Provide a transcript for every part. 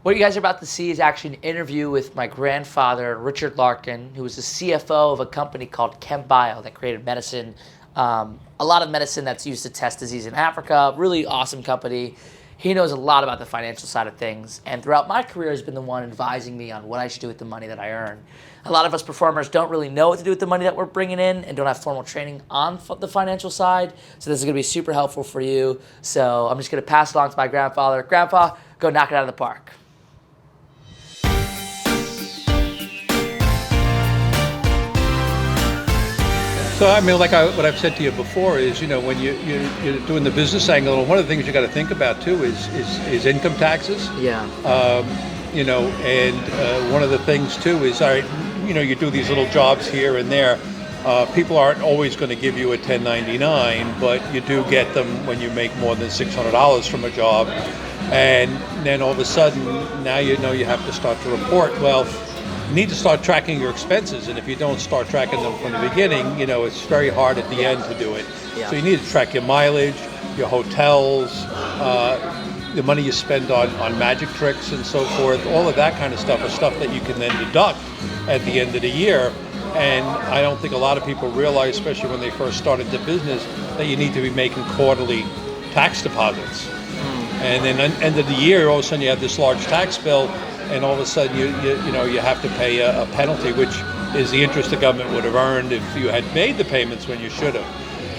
What you guys are about to see is actually an interview with my grandfather, Richard Larkin, who was the CFO of a company called ChemBio that created medicine, a lot of medicine that's used to test disease in Africa. Really awesome company. He knows a lot about the financial side of things, and throughout my career has been the one advising me on what I should do with the money that I earn. A lot of us performers don't really know what to do with the money that we're bringing in and don't have formal training on the financial side, so this is going to be super helpful for you. So I'm just going to pass it along to my grandfather. Grandpa, go knock it out of the park. So I mean, what I've said to you before is, when you're doing the business angle, one of the things you got to think about too is income taxes. Yeah. And one of the things too is, you do these little jobs here and there. People aren't always going to give you a 1099, but you do get them when you make more than $600 from a job, and then all of a sudden now you have to start to report. Well, you need to start tracking your expenses, and if you don't start tracking them from the beginning, it's very hard at the end to do it. Yeah. So you need to track your mileage, your hotels, the money you spend on magic tricks and so forth. All of that kind of stuff is stuff that you can then deduct at the end of the year. And I don't think a lot of people realize, especially when they first started the business, that you need to be making quarterly tax deposits. And then at the end of the year, all of a sudden you have this large tax bill, and all of a sudden you have to pay a penalty, which is the interest the government would have earned if you had made the payments when you should have.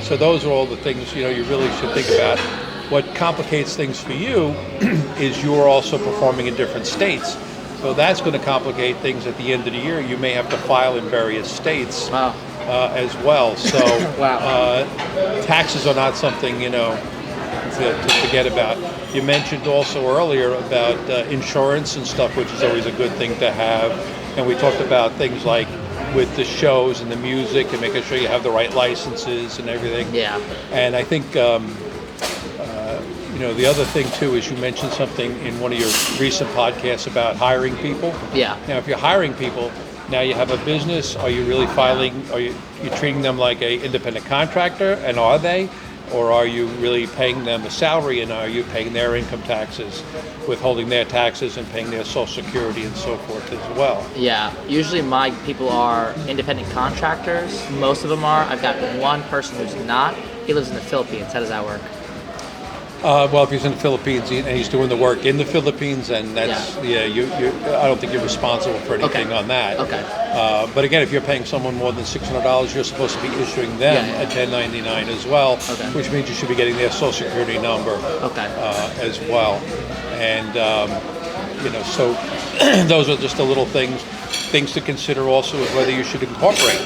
So those are all the things you really should think about. What complicates things for you is you are also performing in different states. So that's going to complicate things at the end of the year. You may have to file in various states. Wow. As well. So Wow. Taxes are not something to forget about. You mentioned also earlier about insurance and stuff, which is always a good thing to have. And we talked about things like with the shows and the music and making sure you have the right licenses and everything. Yeah. And I think the other thing too is you mentioned something in one of your recent podcasts about hiring people. Yeah. Now, if you're hiring people, now you have a business. Are you really filing? Are you treating them like an independent contractor? And are they? Or are you really paying them a salary, and are you paying their income taxes, withholding their taxes and paying their Social Security and so forth as well? Yeah, usually my people are independent contractors. Most of them are. I've got one person who's not. He lives in the Philippines. How does that work? Well, if he's in the Philippines and he's doing the work in the Philippines, and that's I don't think you're responsible for anything on that. Okay. But again, if you're paying someone more than $600, you're supposed to be issuing them a 1099 as well, which means you should be getting their Social Security number as well. And so those are just the little things to consider. Also, is whether you should incorporate.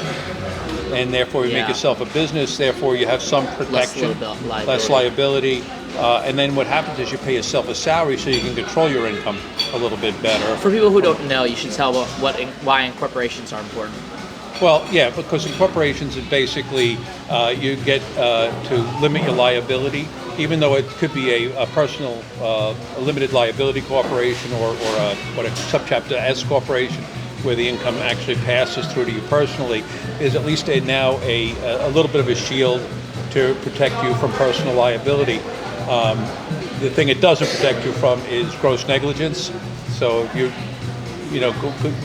And therefore you make yourself a business, therefore you have some protection, less liability. And then what happens is you pay yourself a salary so you can control your income a little bit better. For people who don't know, you should tell why incorporations are important. Well, yeah, because incorporations is basically you get to limit your liability, even though it could be a personal a limited liability corporation or a subchapter S corporation, where the income actually passes through to you personally, is at least now a little bit of a shield to protect you from personal liability. The thing it doesn't protect you from is gross negligence. So if you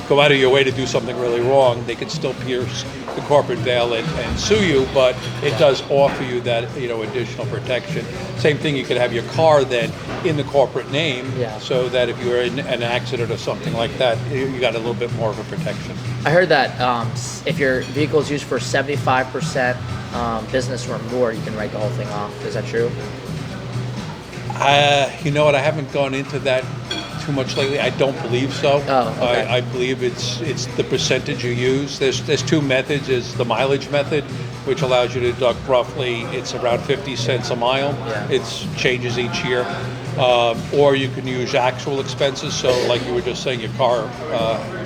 go out of your way to do something really wrong, they could still pierce the corporate veil and sue you, but it does offer you that additional protection. Same thing, you could have your car then in the corporate name, so that if you're in an accident or something like that, you got a little bit more of a protection. I heard that if your vehicle is used for 75% business or more, you can write the whole thing off. Is that true? You know what? I haven't gone into that too much lately. I don't believe so. Oh, okay. I believe it's the percentage you use. There's two methods. There's the mileage method, which allows you to deduct roughly, it's around 50 cents a mile. Yeah. It changes each year. Or you can use actual expenses. So like you were just saying, your car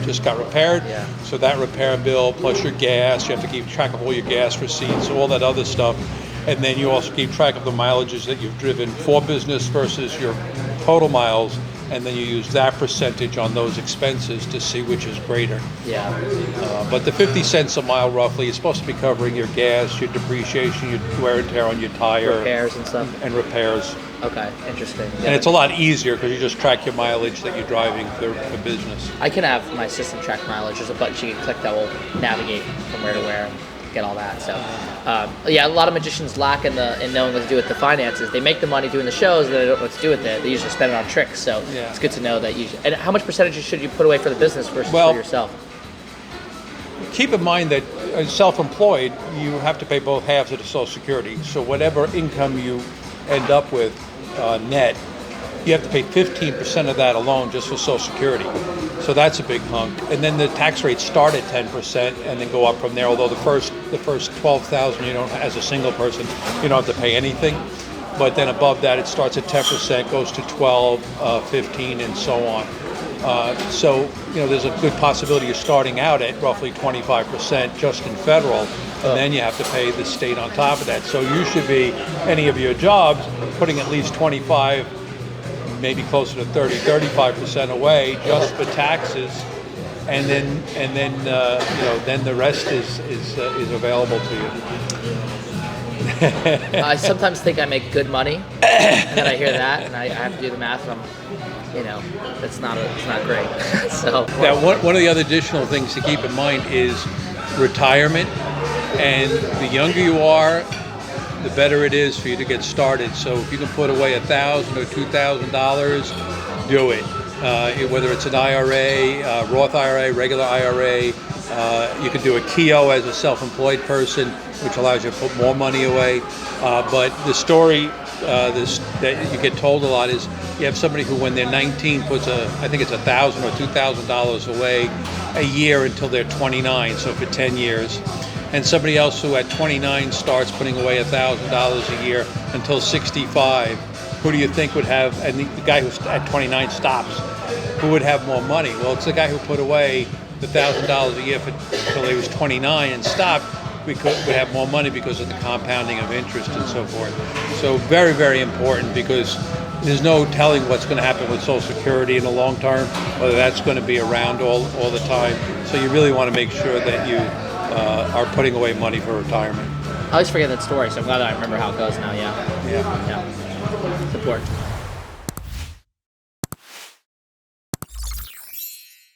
just got repaired. Yeah. So that repair bill plus your gas, you have to keep track of all your gas receipts, all that other stuff. And then you also keep track of the mileages that you've driven for business versus your total miles. And then you use that percentage on those expenses to see which is greater. Yeah. But the 50 cents a mile roughly is supposed to be covering your gas, your depreciation, your wear and tear on your tire. Repairs and stuff. And repairs. Okay, interesting. And it's a lot easier because you just track your mileage that you're driving for business. I can have my assistant track mileage. There's a button she can click that will navigate from where to where and get all that. So, yeah, a lot of magicians lack in knowing what to do with the finances. They make the money doing the shows, and they don't know what to do with it. They usually spend it on tricks. So it's good to know that you. And how much percentage should you put away for the business versus for yourself? Keep in mind that as self-employed, you have to pay both halves of the Social Security. So whatever income you end up with net, you have to pay 15% of that alone just for Social Security. So that's a big hunk. And then the tax rates start at 10% and then go up from there. Although the first $12,000, you don't, as a single person, you don't have to pay anything. But then above that, it starts at 10%, goes to 12, 15, and so on. So there's a good possibility you're starting out at roughly 25% just in federal, and then you have to pay the state on top of that. So you should be, any of your jobs, putting at least 25, maybe closer to 35% away just for taxes, and then the rest is available to you. I sometimes think I make good money, and then I hear that, and I have to do the math, and it's not great. So now, one of the other additional things to keep in mind is retirement, and the younger you are, the better it is for you to get started. So if you can put away $1,000 or $2,000, do it. Whether it's an IRA, Roth IRA, regular IRA, you can do a KEO as a self-employed person, which allows you to put more money away. But the story that you get told a lot is you have somebody who, when they're 19, puts I think it's $1,000 or $2,000 away a year until they're 29, so for 10 years. And somebody else who at 29 starts putting away $1,000 a year until 65. Who do you think would have, and the guy who at 29 stops, who would have more money? Well, it's the guy who put away the $1,000 a year until he was 29 and stopped, would have more money because of the compounding of interest and so forth. So very, very important, because there's no telling what's going to happen with Social Security in the long term, whether that's going to be around all the time. So you really want to make sure that you are putting away money for retirement. I always forget that story, so I'm glad that I remember how it goes now. Yeah. Support.